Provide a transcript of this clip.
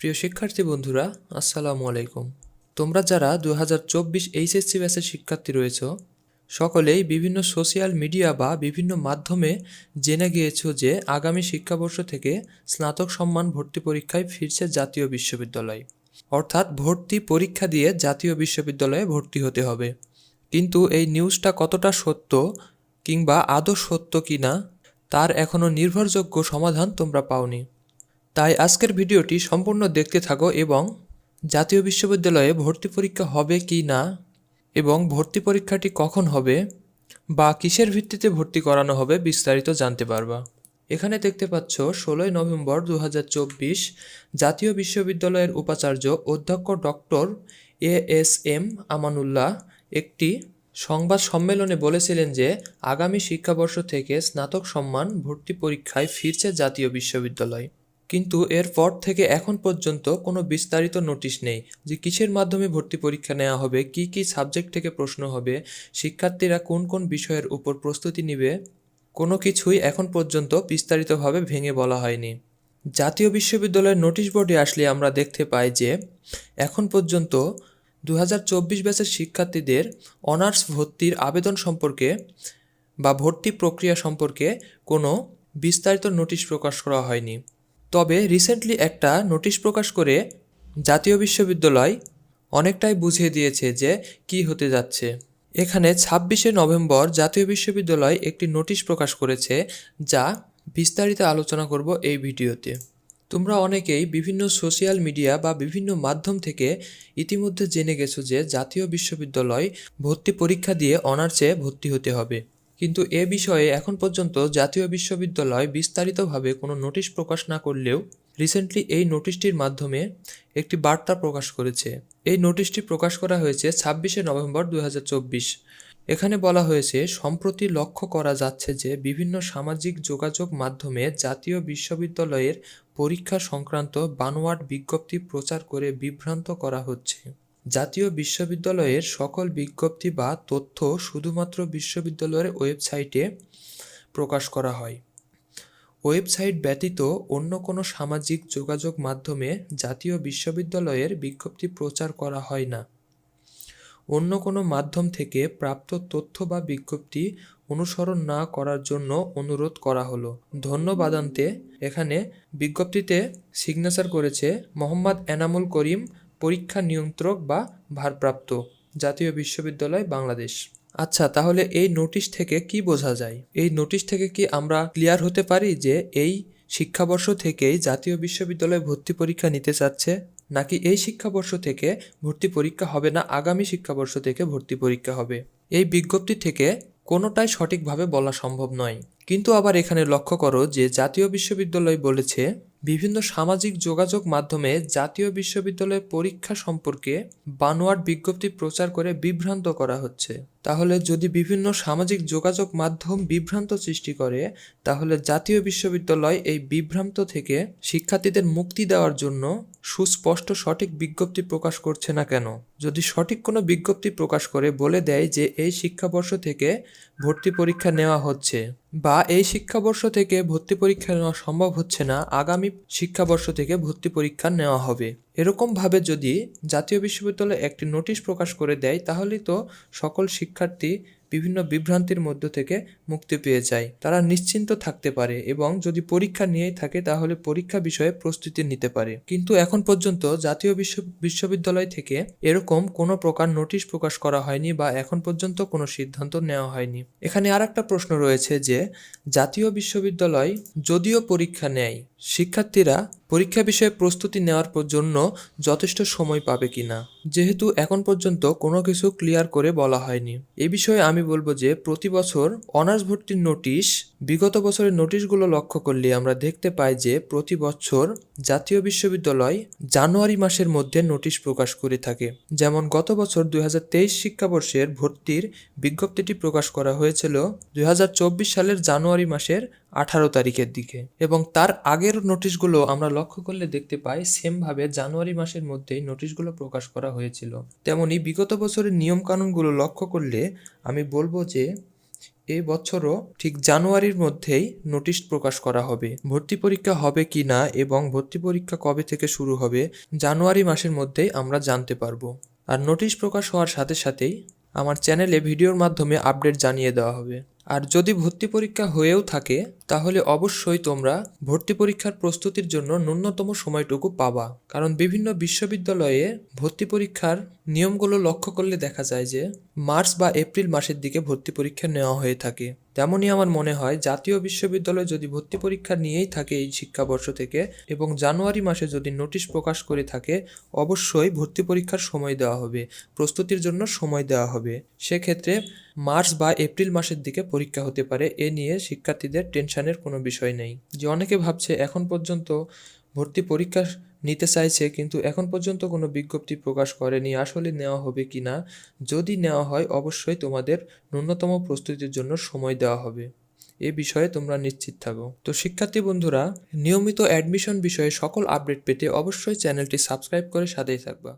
প্রিয় শিক্ষার্থী বন্ধুরা, আসসালামু আলাইকুম। তোমরা যারা 2024 এইচএসসি ব্যাচের শিক্ষার্থী রয়েছ, সকলেই বিভিন্ন সোশ্যাল মিডিয়া বা বিভিন্ন মাধ্যমে জেনে গিয়েছো যে আগামী শিক্ষাবর্ষ থেকে স্নাতক সম্মান ভর্তি পরীক্ষায় ফিরছে জাতীয় বিশ্ববিদ্যালয়। অর্থাৎ ভর্তি পরীক্ষা দিয়ে জাতীয় বিশ্ববিদ্যালয়ে ভর্তি হতে হবে। কিন্তু এই নিউজটা কতটা সত্য কিংবা আদৌ সত্য কিনা তার এখনও নির্ভরযোগ্য সমাধান তোমরা পাওনি। তাই আজকের ভিডিওটি সম্পূর্ণ দেখতে থাকো এবং জাতীয় বিশ্ববিদ্যালয়ে ভর্তি পরীক্ষা হবে কি না এবং ভর্তি পরীক্ষাটি কখন হবে বা কিসের ভিত্তিতে ভর্তি করানো হবে বিস্তারিত জানতে পারবা। এখানে দেখতে পাচ্ছ 16 নভেম্বর 2024 জাতীয় বিশ্ববিদ্যালয়ের উপাচার্য অধ্যক্ষ ডক্টর ASM আমানুল্লাহ একটি সংবাদ সম্মেলনে বলেছিলেন যে আগামী শিক্ষাবর্ষ থেকে স্নাতক সম্মান ভর্তি পরীক্ষায় ফিরছে জাতীয় বিশ্ববিদ্যালয়। কিন্তু এরপর থেকে এখন পর্যন্ত কোনো বিস্তারিত নোটিশ নেই যে কিসের মাধ্যমে ভর্তি পরীক্ষা নেওয়া হবে, কি কি সাবজেক্ট থেকে প্রশ্ন হবে, শিক্ষার্থীরা কোন কোন বিষয়ের উপর প্রস্তুতি নেবে, কোনো কিছুই এখন পর্যন্ত বিস্তারিতভাবে ভেঙে বলা হয়নি। জাতীয় বিশ্ববিদ্যালয়ের নোটিশ বোর্ডে আসলে আমরা দেখতে পাই যে এখন পর্যন্ত 2024 ব্যাচের শিক্ষার্থীদের অনার্স ভর্তির আবেদন সম্পর্কে বা ভর্তি প্রক্রিয়া সম্পর্কে কোনো বিস্তারিত নোটিশ প্রকাশ করা হয়নি। তবে রিসেন্টলি একটা নোটিশ প্রকাশ করে জাতীয় বিশ্ববিদ্যালয় অনেকটাই বুঝিয়ে দিয়েছে যে কি হতে যাচ্ছে। এখানে 26শে নভেম্বর জাতীয় বিশ্ববিদ্যালয় একটি নোটিশ প্রকাশ করেছে, যা বিস্তারিত আলোচনা করব এই ভিডিওতে। তোমরা অনেকেই বিভিন্ন সোশ্যাল মিডিয়া বা বিভিন্ন মাধ্যম থেকে ইতিমধ্যে জেনে গেছো যে জাতীয় বিশ্ববিদ্যালয় ভর্তি পরীক্ষা দিয়ে অনার্সে ভর্তি হতে হবে। কিন্তু এ বিষয়ে এখন পর্যন্ত জাতীয় বিশ্ববিদ্যালয় বিস্তারিতভাবে কোনো নোটিশ প্রকাশ না করলেও রিসেন্টলি এই নোটিশটির মাধ্যমে একটি বার্তা প্রকাশ করেছে। এই নোটিশটি প্রকাশ করা হয়েছে 26শে নভেম্বর 2024। এখানে বলা হয়েছে, সম্প্রতি লক্ষ্য করা যাচ্ছে যে বিভিন্ন সামাজিক যোগাযোগ মাধ্যমে জাতীয় বিশ্ববিদ্যালয়ের পরীক্ষা সংক্রান্ত বানোয়াট বিজ্ঞপ্তি প্রচার করে বিভ্রান্ত করা হচ্ছে। জাতীয় বিশ্ববিদ্যালয়ের সকল বিজ্ঞপ্তি বা তথ্য শুধুমাত্র বিশ্ববিদ্যালয়ের ওয়েবসাইটে প্রকাশ করা হয়। ওয়েবসাইট ব্যতীত অন্য কোনো সামাজিক যোগাযোগ মাধ্যমে জাতীয় বিশ্ববিদ্যালয়ের বিজ্ঞপ্তি প্রচার করা হয় না। অন্য কোনো মাধ্যম থেকে প্রাপ্ত তথ্য বা বিজ্ঞপ্তি অনুসরণ না করার জন্য অনুরোধ করা হলো। ধন্যবাদান্তে এখানে বিজ্ঞপ্তিতে সিগনেচার করেছে মোহাম্মদ এনামুল করিম, পরীক্ষা নিয়ন্ত্রক বা ভারপ্রাপ্ত, জাতীয় বিশ্ববিদ্যালয় বাংলাদেশ। আচ্ছা, তাহলে এই নোটিশ থেকে কি বোঝা যায়? এই নোটিশ থেকে কি আমরা ক্লিয়ার হতে পারি যে এই শিক্ষাবর্ষ থেকেই জাতীয় বিশ্ববিদ্যালয়ে ভর্তি পরীক্ষা নিতে চাচ্ছে, নাকি এই শিক্ষাবর্ষ থেকে ভর্তি পরীক্ষা হবে না, আগামী শিক্ষাবর্ষ থেকে ভর্তি পরীক্ষা হবে? এই বিজ্ঞপ্তি থেকে কোনোটাই সঠিকভাবে বলা সম্ভব নয়। কিন্তু আবার এখানে লক্ষ্য করো যে জাতীয় বিশ্ববিদ্যালয় বলেছে বিভিন্ন সামাজিক যোগাযোগ মাধ্যমে জাতীয় বিশ্ববিদ্যালয়ের পরীক্ষা সম্পর্কে বানোয়াট বিজ্ঞপ্তি প্রচার করে বিভ্রান্ত করা হচ্ছে। তাহলে যদি বিভিন্ন সামাজিক যোগাযোগ মাধ্যম বিভ্রান্ত সৃষ্টি করে, তাহলে জাতীয় বিশ্ববিদ্যালয় এই বিভ্রান্ত থেকে শিক্ষার্থীদের মুক্তি দেওয়ার জন্য সুস্পষ্ট সঠিক বিজ্ঞপ্তি প্রকাশ করছে না কেন? যদি সঠিক কোনো বিজ্ঞপ্তি প্রকাশ করে বলে দেয় যে এই শিক্ষাবর্ষ থেকে ভর্তি পরীক্ষা নেওয়া হচ্ছে বা এই শিক্ষাবর্ষ থেকে ভর্তি পরীক্ষা নেওয়া সম্ভব হচ্ছে না, আগামী শিক্ষাবর্ষ থেকে ভর্তি পরীক্ষা নেওয়া হবে, এরকমভাবে যদি জাতীয় বিশ্ববিদ্যালয় একটি নোটিশ প্রকাশ করে দেয়, তাহলেই তো সকল শিক্ষার্থী বিভিন্ন বিভ্রান্তির মধ্য থেকে মুক্তি পেয়ে যায়। তারা নিশ্চিন্ত থাকতে পারে এবং যদি পরীক্ষা নিয়েই থাকে তাহলে পরীক্ষা বিষয়ে প্রস্তুতি নিতে পারে। কিন্তু এখন পর্যন্ত জাতীয় বিশ্ববিদ্যালয় থেকে এরকম কোনো প্রকার নোটিশ প্রকাশ করা হয়নি বা এখন পর্যন্ত কোনো সিদ্ধান্ত নেওয়া হয়নি। এখানে আর একটা প্রশ্ন রয়েছে যে জাতীয় বিশ্ববিদ্যালয় যদিও পরীক্ষা নেয়, শিক্ষার্থীরা পরীক্ষা বিষয়ে প্রস্তুতি নেওয়ার জন্য যথেষ্ট সময় পাবে কিনা, যেহেতু এখন পর্যন্ত কোনো কিছু ক্লিয়ার করে বলা হয়নি। এ বিষয়ে আমি বলবো যে প্রতি বছর অনার্স ভর্তির নোটিশ, বিগত বছরের নোটিশগুলো লক্ষ্য করলে আমরা দেখতে পাই যে প্রতি বছর জাতীয় বিশ্ববিদ্যালয় জানুয়ারি মাসের মধ্যে নোটিশ প্রকাশ করে থাকে। যেমন গত বছর 2023 শিক্ষাবর্ষের ভর্তির বিজ্ঞপ্তিটি প্রকাশ করা হয়েছিল 2024 সালের জানুয়ারি মাসের 18 তারিখের দিকে, এবং তার আগের নোটিশগুলো আমরা লক্ষ্য করলে দেখতে পাই সেমভাবে জানুয়ারি মাসের মধ্যেই নোটিশগুলো প্রকাশ করা হয়েছিল। তেমনি বিগত বছরের নিয়মকানুনগুলো লক্ষ্য করলে আমি বলবো যে এই বছরও ঠিক জানুয়ারির মধ্যেই নোটিশ প্রকাশ করা হবে। ভর্তি পরীক্ষা হবে কি না এবং ভর্তি পরীক্ষা কবে থেকে শুরু হবে জানুয়ারি মাসের মধ্যেই আমরা জানতে পারবো। আর নোটিশ প্রকাশ হওয়ার সাথে সাথেই আমার চ্যানেলে ভিডিওর মাধ্যমে আপডেট জানিয়ে দেওয়া হবে। আর যদি ভর্তি পরীক্ষা হয়েও থাকে তাহলে অবশ্যই তোমরা ভর্তি পরীক্ষার প্রস্তুতির জন্য ন্যূনতম সময়টুকু পাবা। কারণ বিভিন্ন বিশ্ববিদ্যালয়ে ভর্তি পরীক্ষার নিয়মগুলো লক্ষ্য করলে দেখা যায় যে মার্চ বা এপ্রিল মাসের দিকে ভর্তি পরীক্ষা নেওয়া হয়ে থাকে। তেমনই আমার মনে হয় জাতীয় বিশ্ববিদ্যালয় যদি ভর্তি পরীক্ষা নিয়েই থাকে এই শিক্ষাবর্ষ থেকে এবং জানুয়ারি মাসে যদি নোটিশ প্রকাশ করে থাকে, অবশ্যই ভর্তি পরীক্ষার সময় দেওয়া হবে, প্রস্তুতির জন্য সময় দেওয়া হবে। সেক্ষেত্রে মার্চ বা এপ্রিল মাসের দিকে পরীক্ষা হতে পারে, এ নিয়ে শিক্ষার্থীদের টেনশনের কোনো বিষয় নেই। যে অনেকে ভাবছে এখন পর্যন্ত ভর্তি পরীক্ষা নিতে চাইছে কিন্তু এখন পর্যন্ত কোনো বিজ্ঞপ্তি প্রকাশ করেনি, আসলে নেওয়া হবে কি না। যদি নেওয়া হয় অবশ্যই তোমাদের ন্যূনতম প্রস্তুতির জন্য সময় দেওয়া হবে, এ বিষয়ে তোমরা নিশ্চিত থাকো। তো শিক্ষার্থী বন্ধুরা, নিয়মিত অ্যাডমিশন বিষয়ে সকল আপডেট পেতে অবশ্যই চ্যানেলটি সাবস্ক্রাইব করে সাথেই থাকবা।